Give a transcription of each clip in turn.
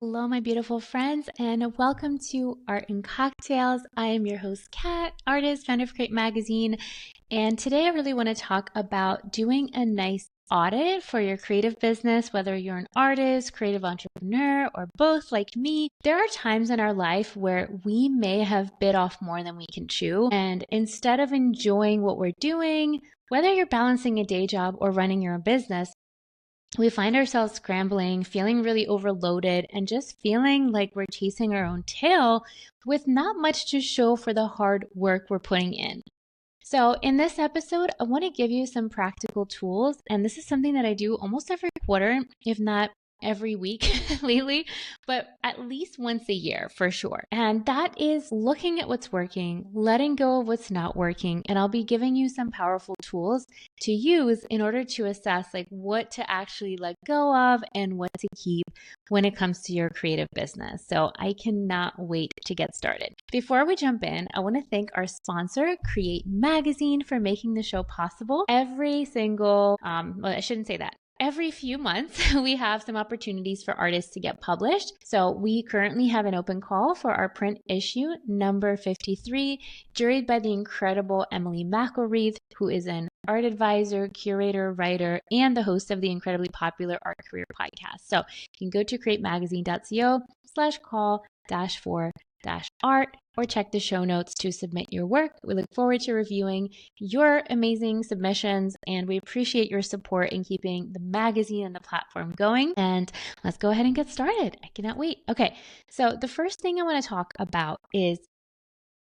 Hello, my beautiful friends, and welcome to Art and Cocktails. I am your host, Kat, artist, founder of Creative Magazine, and today I really want to talk about doing a nice audit for your creative business, whether you're an artist, creative entrepreneur, or both like me. There are times in our life where we may have bit off more than we can chew, and instead of enjoying what we're doing, whether you're balancing a day job or running your own business, we find ourselves scrambling, feeling really overloaded, and just feeling like we're chasing our own tail with not much to show for the hard work we're putting in. So, in this episode, I want to give you some practical tools, and this is something that I do almost every quarter, if not every week lately, but at least once a year for sure. And that is looking at what's working, letting go of what's not working, and I'll be giving you some powerful tools to use in order to assess like what to actually let go of and what to keep when it comes to your creative business. So I cannot wait to get started. Before we jump in, I want to thank our sponsor, Creative Magazine, for making the show possible. Every single, I shouldn't say that. Every few months, we have some opportunities for artists to get published. So we currently have an open call for our print issue, number 53, juried by the incredible Emily McElreath, who is an art advisor, curator, writer, and the host of the incredibly popular Art Career podcast. So you can go to createmagazine.co/call-4-art or check the show notes to submit your work. We look forward to reviewing your amazing submissions, and we appreciate your support in keeping the magazine and the platform going. And let's go ahead and get started. I cannot wait. Okay, so the first thing I want to talk about is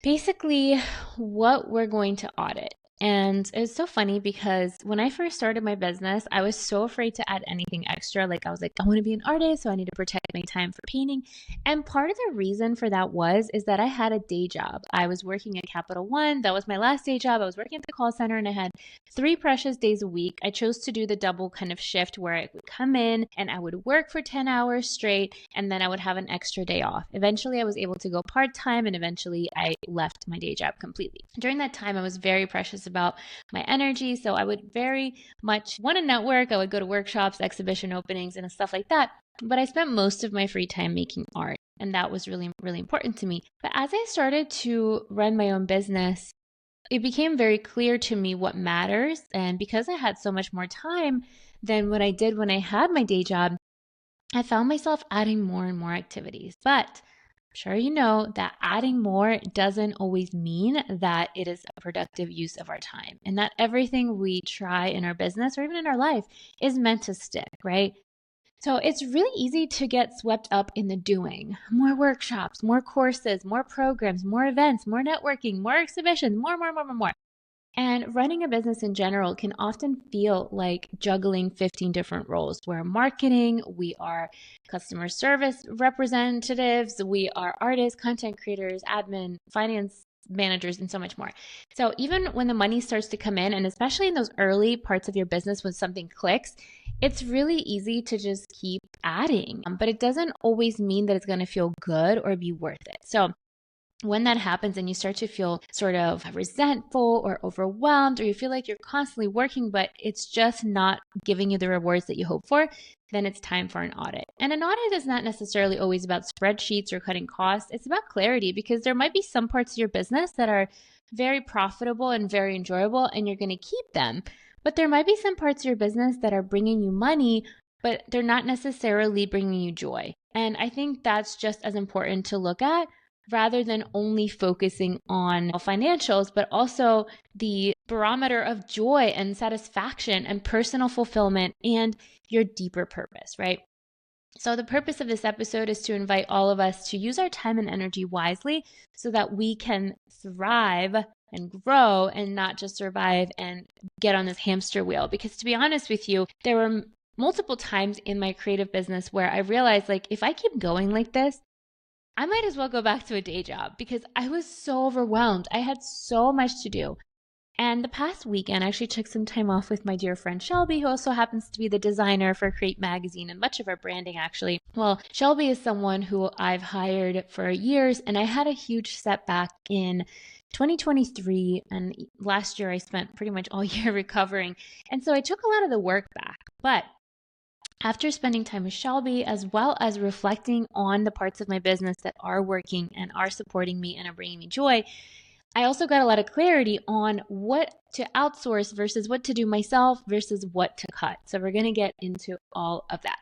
basically what we're going to audit. And it's so funny because when I first started my business, I was so afraid to add anything extra. Like I was like, I want to be an artist, so I need to protect my time for painting. And part of the reason for that is that I had a day job. I was working at Capital One. That was my last day job. I was working at the call center and I had 3 precious days a week. I chose to do the double kind of shift where I would come in and I would work for 10 hours straight and then I would have an extra day off. Eventually I was able to go part-time and eventually I left my day job completely. During that time, I was very precious about my energy. So I would very much want to network. I would go to workshops, exhibition openings, and stuff like that. But I spent most of my free time making art. And that was really, really important to me. But as I started to run my own business, it became very clear to me what matters. And because I had so much more time than what I did when I had my day job, I found myself adding more and more activities. But I'm sure you know that adding more doesn't always mean that it is a productive use of our time, and that everything we try in our business or even in our life is meant to stick, right? So it's really easy to get swept up in the doing. More workshops, more courses, more programs, more events, more networking, more exhibitions, more. And running a business in general can often feel like juggling 15 different roles. We're marketing, we are customer service representatives, we are artists, content creators, admin, finance managers, and so much more. So even when the money starts to come in, and especially in those early parts of your business when something clicks, it's really easy to just keep adding, but it doesn't always mean that it's going to feel good or be worth it. So when that happens and you start to feel sort of resentful or overwhelmed, or you feel like you're constantly working, but it's just not giving you the rewards that you hope for, then it's time for an audit. And an audit is not necessarily always about spreadsheets or cutting costs. It's about clarity, because there might be some parts of your business that are very profitable and very enjoyable and you're going to keep them. But there might be some parts of your business that are bringing you money, but they're not necessarily bringing you joy. And I think that's just as important to look at, rather than only focusing on financials, but also the barometer of joy and satisfaction and personal fulfillment and your deeper purpose, right? So the purpose of this episode is to invite all of us to use our time and energy wisely so that we can thrive and grow and not just survive and get on this hamster wheel. Because to be honest with you, there were multiple times in my creative business where I realized, like, if I keep going like this, I might as well go back to a day job because I was so overwhelmed. I had so much to do. And the past weekend, I actually took some time off with my dear friend Shelby, who also happens to be the designer for Creative Magazine and much of our branding, actually. Well, Shelby is someone who I've hired for years, and I had a huge setback in 2023. And last year, I spent pretty much all year recovering. And so I took a lot of the work back. But After spending time with Shelby, as well as reflecting on the parts of my business that are working and are supporting me and are bringing me joy, I also got a lot of clarity on what to outsource versus what to do myself versus what to cut. So we're going to get into all of that.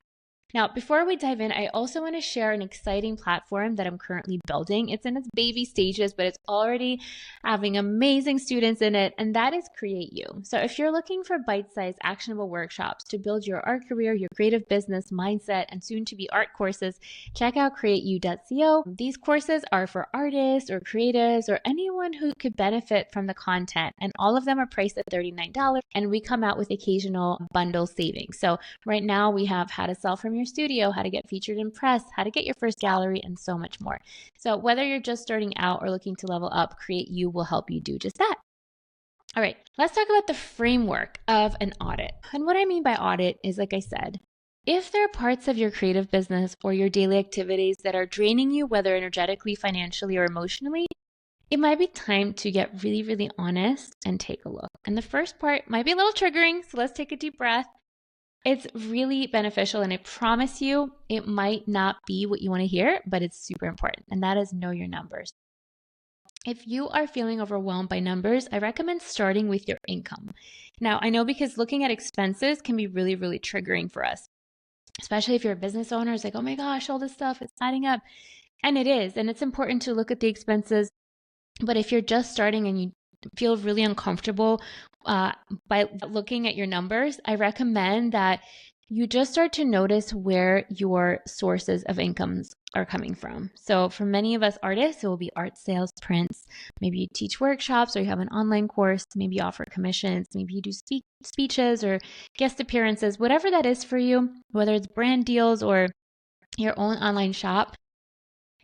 Now, before we dive in, I also want to share an exciting platform that I'm currently building. It's in its baby stages, but it's already having amazing students in it, and that is Create You. So if you're looking for bite-sized, actionable workshops to build your art career, your creative business mindset, and soon to be art courses, check out createyou.co. These courses are for artists or creatives or anyone who could benefit from the content, and all of them are priced at $39, and we come out with occasional bundle savings. So right now we have how to sell from your studio, how to get featured in press, how to get your first gallery, and so much more. So whether you're just starting out or looking to level up, Create You will help you do just that. All right, let's talk about the framework of an audit. And what I mean by audit is, like I said, if there are parts of your creative business or your daily activities that are draining you, whether energetically, financially, or emotionally, it might be time to get really, really honest and take a look. And the first part might be a little triggering, so let's take a deep breath. It's really beneficial, and I promise you it might not be what you want to hear, but it's super important, and that is know your numbers. If you are feeling overwhelmed by numbers, I recommend starting with your income. Now, I know because looking at expenses can be really, really triggering for us, especially if you're a business owner. It's like, oh my gosh, all this stuff is adding up. And it is, and it's important to look at the expenses. But if you're just starting and you feel really uncomfortable by looking at your numbers, I recommend that you just start to notice where your sources of incomes are coming from. So for many of us artists, it will be art sales, prints. Maybe you teach workshops or you have an online course. Maybe you offer commissions. Maybe you do speeches or guest appearances, whatever that is for you, whether it's brand deals or your own online shop.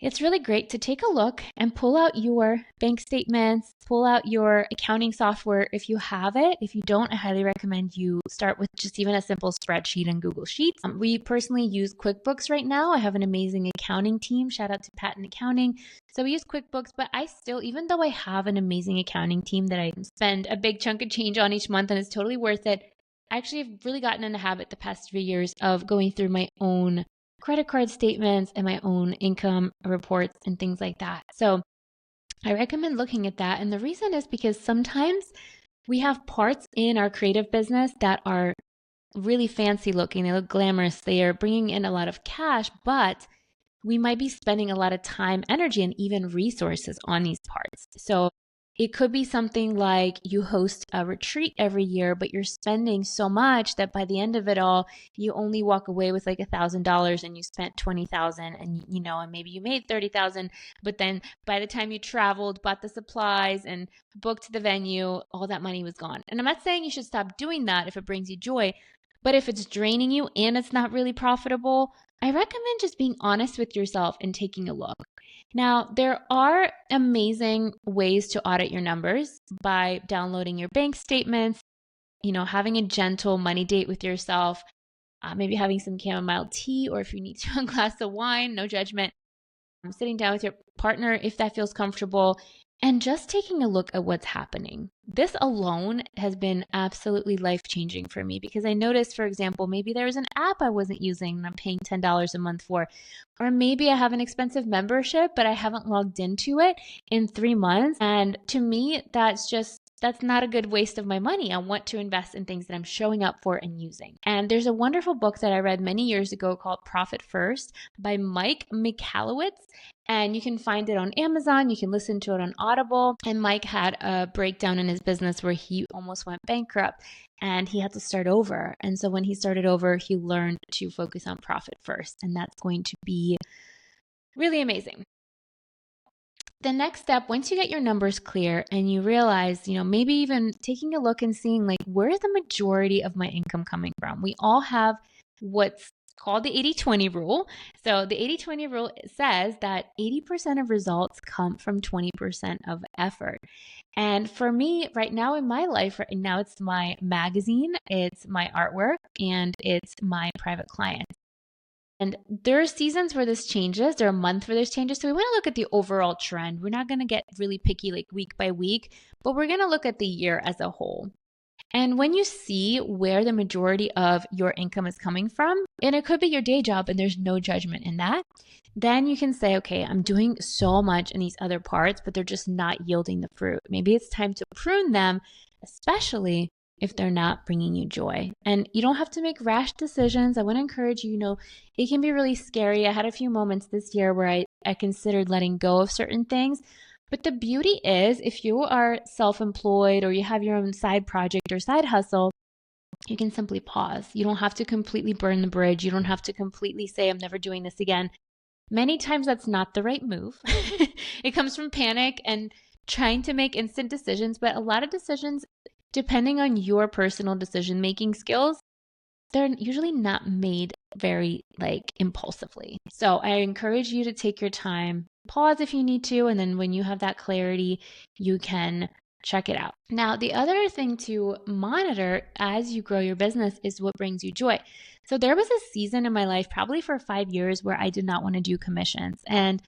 It's really great to take a look and pull out your bank statements, pull out your accounting software if you have it. If you don't, I highly recommend you start with just even a simple spreadsheet in Google Sheets. We personally use QuickBooks right now. I have an amazing accounting team. Shout out to Patent Accounting. So we use QuickBooks, but I still, even though I have an amazing accounting team that I spend a big chunk of change on each month and it's totally worth it, I actually have really gotten in the habit the past 3 years of going through my own credit card statements and my own income reports and things like that. So I recommend looking at that. And the reason is because sometimes we have parts in our creative business that are really fancy looking. They look glamorous. They are bringing in a lot of cash, but we might be spending a lot of time, energy, and even resources on these parts. So it could be something like you host a retreat every year, but you're spending so much that by the end of it all, you only walk away with like $1,000 and you spent $20,000 and maybe you made $30,000, but then by the time you traveled, bought the supplies and booked the venue, all that money was gone. And I'm not saying you should stop doing that if it brings you joy, but if it's draining you and it's not really profitable, I recommend just being honest with yourself and taking a look. Now, there are amazing ways to audit your numbers by downloading your bank statements, having a gentle money date with yourself, maybe having some chamomile tea, or if you need to, a glass of wine, no judgment, sitting down with your partner if that feels comfortable, and just taking a look at what's happening. This alone has been absolutely life-changing for me because I noticed, for example, maybe there was an app I wasn't using and I'm paying $10 a month for, or maybe I have an expensive membership, but I haven't logged into it in 3 months. And to me, that's not a good waste of my money. I want to invest in things that I'm showing up for and using. And there's a wonderful book that I read many years ago called Profit First by Mike Michalowicz. And you can find it on Amazon. You can listen to it on Audible. And Mike had a breakdown in his business where he almost went bankrupt and he had to start over. And so when he started over, he learned to focus on profit first. And that's going to be really amazing. The next step, once you get your numbers clear and you realize, maybe even taking a look and seeing like, where is the majority of my income coming from? We all have what's called the 80-20 rule. So the 80-20 rule says that 80% of results come from 20% of effort. And for me right now in my life, right now it's my magazine, it's my artwork, and it's my private clients. And there are seasons where this changes. There are months where this changes. So we want to look at the overall trend. We're not going to get really picky like week by week, but we're going to look at the year as a whole. And when you see where the majority of your income is coming from, and it could be your day job and there's no judgment in that, then you can say, okay, I'm doing so much in these other parts, but they're just not yielding the fruit. Maybe it's time to prune them, especially if they're not bringing you joy. And you don't have to make rash decisions. I want to encourage you, it can be really scary. I had a few moments this year where I considered letting go of certain things. But the beauty is, if you are self-employed or you have your own side project or side hustle, you can simply pause. You don't have to completely burn the bridge. You don't have to completely say, I'm never doing this again. Many times that's not the right move. It comes from panic and trying to make instant decisions, but a lot of decisions, depending on your personal decision-making skills, they're usually not made very impulsively. So I encourage you to take your time, pause if you need to, and then when you have that clarity, you can check it out. Now, the other thing to monitor as you grow your business is what brings you joy. So there was a season in my life, probably for 5 years, where I did not want to do commissions, and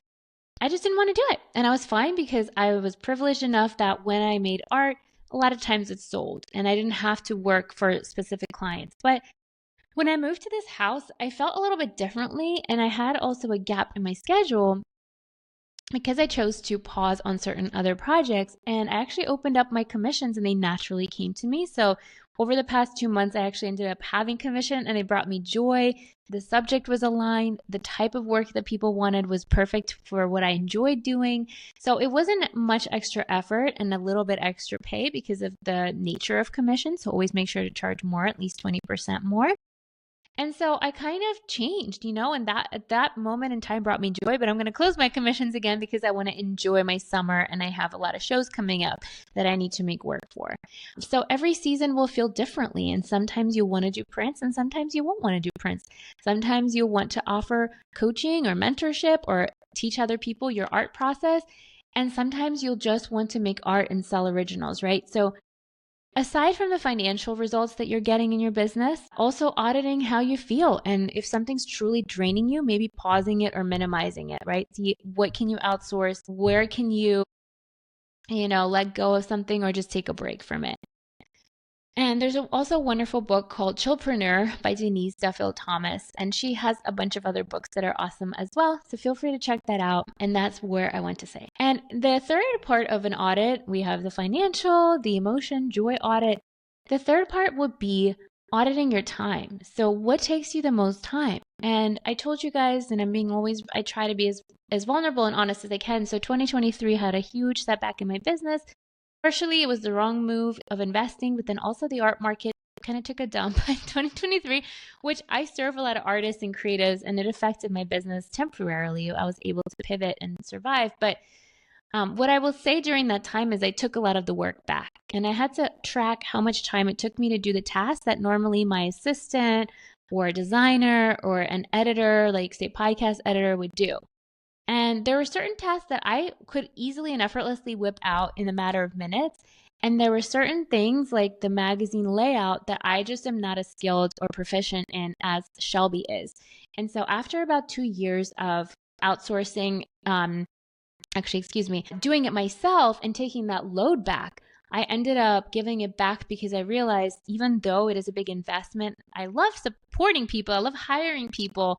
I just didn't want to do it. And I was fine because I was privileged enough that when I made art, a lot of times it's sold and I didn't have to work for specific clients. But when I moved to this house, I felt a little bit differently, and I had also a gap in my schedule because I chose to pause on certain other projects, and I actually opened up my commissions and they naturally came to me. So over the past 2 months, I actually ended up having commission and they brought me joy. The subject was aligned. The type of work that people wanted was perfect for what I enjoyed doing. So it wasn't much extra effort and a little bit extra pay because of the nature of commission. So always make sure to charge more, at least 20% more. And so I kind of changed, and that at that moment in time brought me joy, but I'm going to close my commissions again because I want to enjoy my summer and I have a lot of shows coming up that I need to make work for. So every season will feel differently, and sometimes you'll want to do prints and sometimes you won't want to do prints. Sometimes you'll want to offer coaching or mentorship or teach other people your art process, and sometimes you'll just want to make art and sell originals, right? So aside from the financial results that you're getting in your business, also auditing how you feel. And if something's truly draining you, maybe pausing it or minimizing it, right? See, what can you outsource? Where can you, let go of something or just take a break from it? And there's also a wonderful book called Chillpreneur by Denise Duffield Thomas. And she has a bunch of other books that are awesome as well. So feel free to check that out. And that's where I want to say. And the third part of an audit, we have the financial, the emotion, joy audit. The third part would be auditing your time. So what takes you the most time? And I told you guys, and I try to be as vulnerable and honest as I can. So 2023 had a huge setback in my business. Partially, it was the wrong move of investing, but then also the art market kind of took a dump in 2023, which I serve a lot of artists and creatives, and it affected my business temporarily. I was able to pivot and survive. But what I will say during that time is I took a lot of the work back, and I had to track how much time it took me to do the tasks that normally my assistant or a designer or an editor, like say podcast editor, would do. And there were certain tasks that I could easily and effortlessly whip out in a matter of minutes. And there were certain things like the magazine layout that I just am not as skilled or proficient in as Shelby is. And so after about 2 years of outsourcing, doing it myself and taking that load back, I ended up giving it back because I realized even though it is a big investment, I love supporting people, I love hiring people.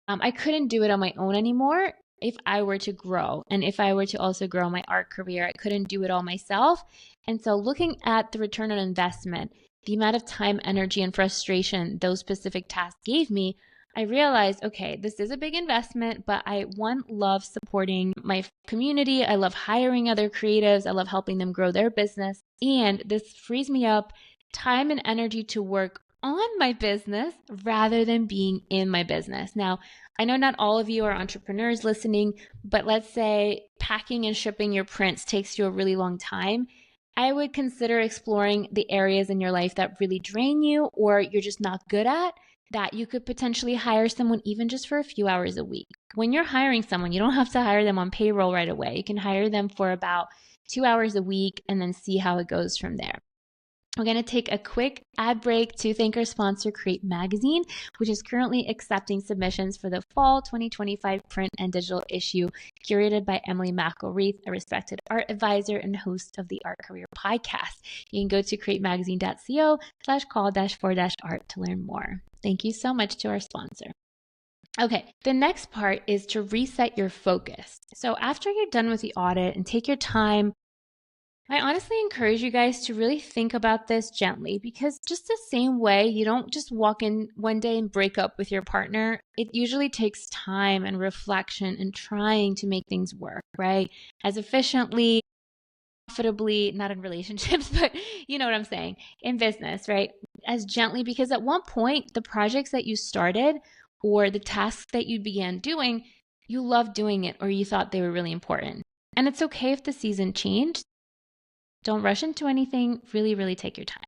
I couldn't do it on my own anymore. If I were to grow and if I were to also grow my art career, I couldn't do it all myself. And so looking at the return on investment, the amount of time, energy, and frustration those specific tasks gave me, I realized, okay, this is a big investment, but I love supporting my community. I love hiring other creatives. I love helping them grow their business. And this frees me up time and energy to work on my business rather than being in my business. Now, I know not all of you are entrepreneurs listening, but let's say packing and shipping your prints takes you a really long time. I would consider exploring the areas in your life that really drain you or you're just not good at, that you could potentially hire someone even just for a few hours a week. When you're hiring someone, you don't have to hire them on payroll right away. You can hire them for about 2 hours a week and then see how it goes from there. We're going to take a quick ad break to thank our sponsor, Create Magazine, which is currently accepting submissions for the fall 2025 print and digital issue, curated by Emily McElreath, a respected art advisor and host of the Art Career Podcast. You can go to createmagazine.co/call-for-art to learn more. Thank you so much to our sponsor. Okay, the next part is to reset your focus. So after you're done with the audit and take your time, I honestly encourage you guys to really think about this gently, because just the same way you don't just walk in one day and break up with your partner, it usually takes time and reflection and trying to make things work, right? As efficiently, profitably, not in relationships, but you know what I'm saying, in business, right? As gently, because at one point, the projects that you started or the tasks that you began doing, you loved doing it or you thought they were really important. And it's okay if the season changed. Don't rush into anything. Really, really take your time.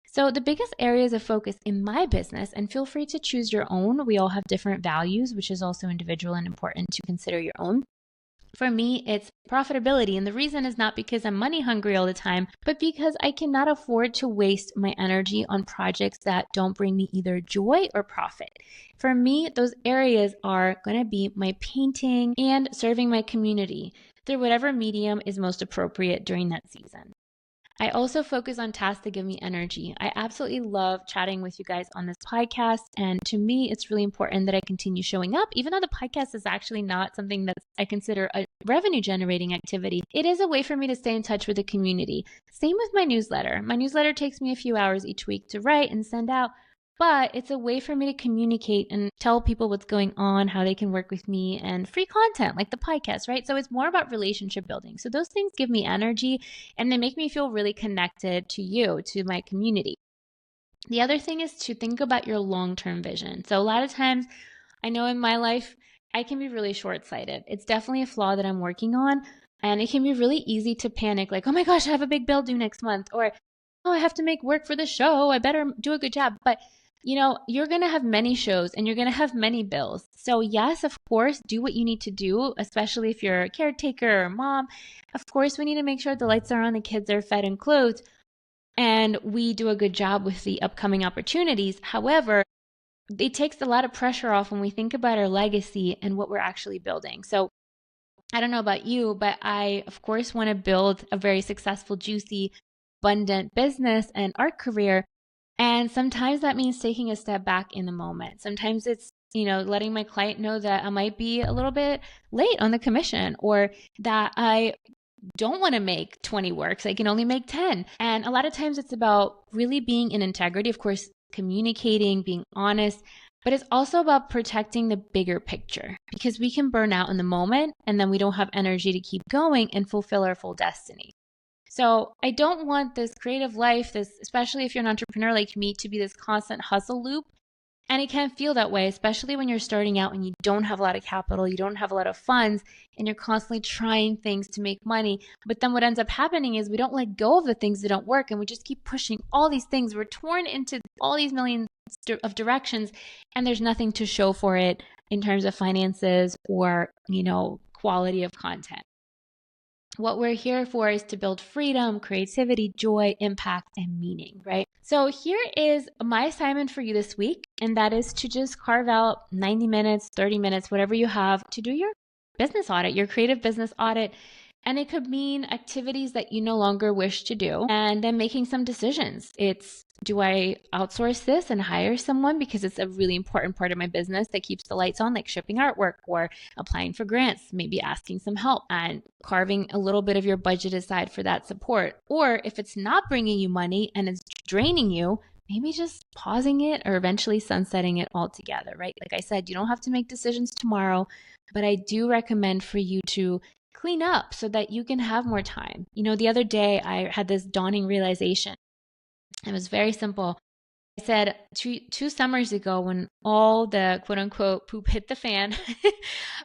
So the biggest areas of focus in my business, and feel free to choose your own. We all have different values, which is also individual and important to consider your own. For me, it's profitability. And the reason is not because I'm money hungry all the time, but because I cannot afford to waste my energy on projects that don't bring me either joy or profit. For me, those areas are going to be my painting and serving my community through whatever medium is most appropriate during that season. I also focus on tasks that give me energy. I absolutely love chatting with you guys on this podcast. And to me, it's really important that I continue showing up, even though the podcast is actually not something that I consider a revenue generating activity. It is a way for me to stay in touch with the community. Same with my newsletter. My newsletter takes me a few hours each week to write and send out, but it's a way for me to communicate and tell people what's going on, how they can work with me, and free content like the podcast, right? So it's more about relationship building. So those things give me energy and they make me feel really connected to you, to my community. The other thing is to think about your long-term vision. So a lot of times, I know in my life, I can be really short-sighted. It's definitely a flaw that I'm working on. And it can be really easy to panic, like, oh my gosh, I have a big bill due next month. Or, oh, I have to make work for the show. I better do a good job. But you know, you're going to have many shows and you're going to have many bills. So yes, of course, do what you need to do, especially if you're a caretaker or mom. Of course, we need to make sure the lights are on, the kids are fed and clothed, and we do a good job with the upcoming opportunities. However, it takes a lot of pressure off when we think about our legacy and what we're actually building. So I don't know about you, but I, of course, want to build a very successful, juicy, abundant business and art career. And sometimes that means taking a step back in the moment. Sometimes it's, you know, letting my client know that I might be a little bit late on the commission, or that I don't want to make 20 works. I can only make 10. And a lot of times it's about really being in integrity, of course, communicating, being honest, but it's also about protecting the bigger picture, because we can burn out in the moment and then we don't have energy to keep going and fulfill our full destiny. So I don't want this creative life, this, especially if you're an entrepreneur like me, to be this constant hustle loop. And it can feel that way, especially when you're starting out and you don't have a lot of capital, you don't have a lot of funds, and you're constantly trying things to make money. But then what ends up happening is we don't let go of the things that don't work, and we just keep pushing all these things. We're torn into all these millions of directions, and there's nothing to show for it in terms of finances or, you know, quality of content. What we're here for is to build freedom, creativity, joy, impact, and meaning, right? So here is my assignment for you this week, and that is to just carve out 90 minutes, 30 minutes, whatever you have, to do your business audit, your creative business audit. And it could mean activities that you no longer wish to do, and then making some decisions. It's, do I outsource this and hire someone because it's a really important part of my business that keeps the lights on, like shipping artwork or applying for grants, maybe asking some help and carving a little bit of your budget aside for that support. Or if it's not bringing you money and it's draining you, maybe just pausing it or eventually sunsetting it altogether, right? Like I said, you don't have to make decisions tomorrow, but I do recommend for you to clean up so that you can have more time. You know, the other day I had this dawning realization. It was very simple. I said two summers ago, when all the quote unquote poop hit the fan,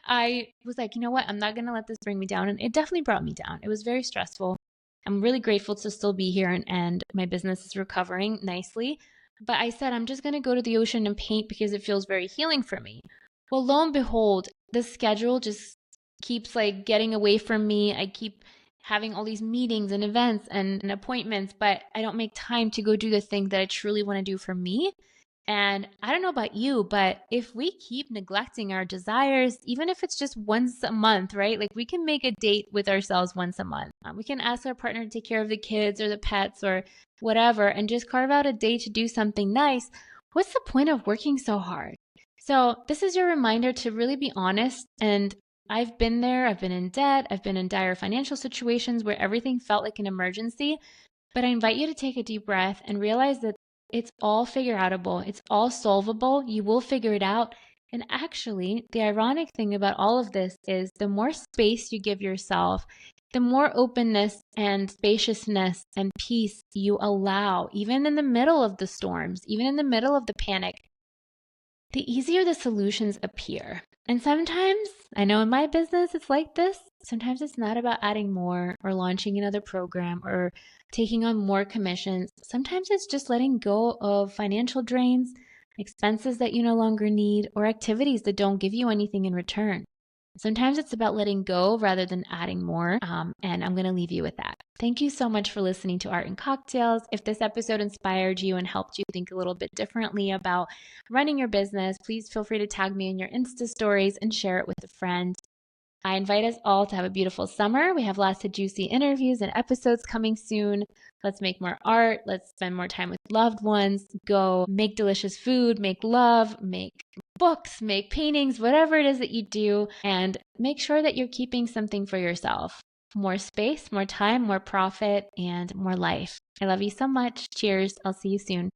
I was like, you know what? I'm not going to let this bring me down. And it definitely brought me down. It was very stressful. I'm really grateful to still be here, and my business is recovering nicely. But I said, I'm just going to go to the ocean and paint because it feels very healing for me. Well, lo and behold, the schedule just keeps like getting away from me. I keep having all these meetings and events and appointments, but I don't make time to go do the thing that I truly want to do for me. And I don't know about you, but if we keep neglecting our desires, even if it's just once a month, right? Like we can make a date with ourselves once a month. We can ask our partner to take care of the kids or the pets or whatever, and just carve out a day to do something nice. What's the point of working so hard? So this is your reminder to really be honest. And I've been there. I've been in debt. I've been in dire financial situations where everything felt like an emergency. But I invite you to take a deep breath and realize that it's all figure outable. It's all solvable. You will figure it out. And actually, the ironic thing about all of this is the more space you give yourself, the more openness and spaciousness and peace you allow, even in the middle of the storms, even in the middle of the panic, the easier the solutions appear. And sometimes, I know in my business it's like this, sometimes it's not about adding more or launching another program or taking on more commissions. Sometimes it's just letting go of financial drains, expenses that you no longer need, or activities that don't give you anything in return. Sometimes it's about letting go rather than adding more. And I'm going to leave you with that. Thank you so much for listening to Art and Cocktails. If this episode inspired you and helped you think a little bit differently about running your business, please feel free to tag me in your Insta stories and share it with a friend. I invite us all to have a beautiful summer. We have lots of juicy interviews and episodes coming soon. Let's make more art. Let's spend more time with loved ones. Go make delicious food, make love, make books, make paintings, whatever it is that you do. And make sure that you're keeping something for yourself. More space, more time, more profit, and more life. I love you so much. Cheers. I'll see you soon.